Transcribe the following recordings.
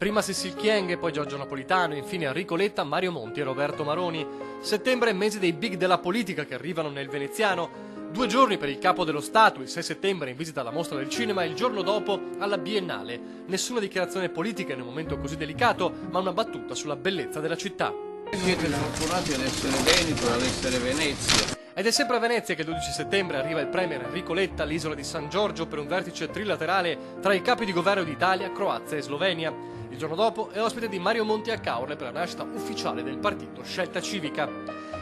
Prima Cécile Kyenge, poi Giorgio Napolitano, infine Enrico Letta, Mario Monti e Roberto Maroni. Settembre è mese dei big della politica che arrivano nel veneziano. 2 giorni per il Capo dello Stato, il 6 settembre in visita alla Mostra del Cinema e il giorno dopo alla Biennale. Nessuna dichiarazione politica in un momento così delicato, ma una battuta sulla bellezza della città. Siete fortunati ad essere Veneto e ad essere Venezia. Ed è sempre a Venezia che il 12 settembre arriva il premier Enrico Letta all'isola di San Giorgio per un vertice trilaterale tra i capi di governo d'Italia, Croazia e Slovenia. Il giorno dopo è ospite di Mario Monti a Caorle per la nascita ufficiale del partito Scelta Civica.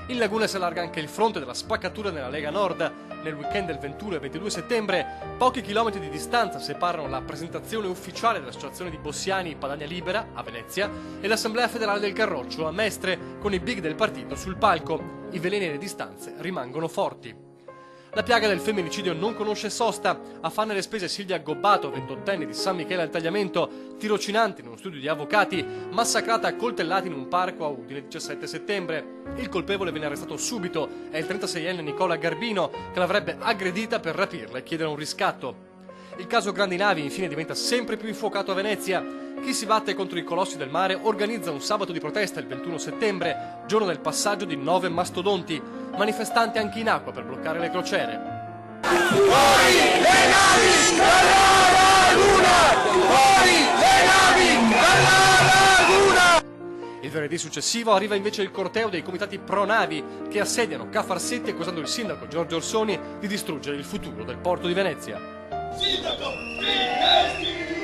In Laguna si allarga anche il fronte della spaccatura nella Lega Nord. Nel weekend del 21 e 22 settembre, pochi chilometri di distanza separano la presentazione ufficiale dell'associazione di Bossiani Padania Libera, a Venezia, e l'Assemblea federale del Carroccio, a Mestre, con i big del partito sul palco. I veleni e le distanze rimangono forti. La piaga del femminicidio non conosce sosta. A farne le spese Silvia Gobbato, 28enne di San Michele al Tagliamento, tirocinante in uno studio di avvocati, massacrata a coltellati in un parco a Udine il 17 settembre. Il colpevole venne arrestato subito, è il 36enne Nicola Garbino, che l'avrebbe aggredita per rapirla e chiedere un riscatto. Il caso Grandi Navi infine diventa sempre più infuocato a Venezia. Chi si batte contro i colossi del mare organizza un sabato di protesta il 21 settembre, giorno del passaggio di 9 mastodonti, manifestanti anche in acqua per bloccare le crociere. Fuori le navi dalla laguna! Fuori le navi dalla laguna! Il venerdì successivo arriva invece il corteo dei comitati pro-navi che assediano Ca' Farsetti accusando il sindaco Giorgio Orsoni di distruggere il futuro del porto di Venezia. Sindaco, Fineschi!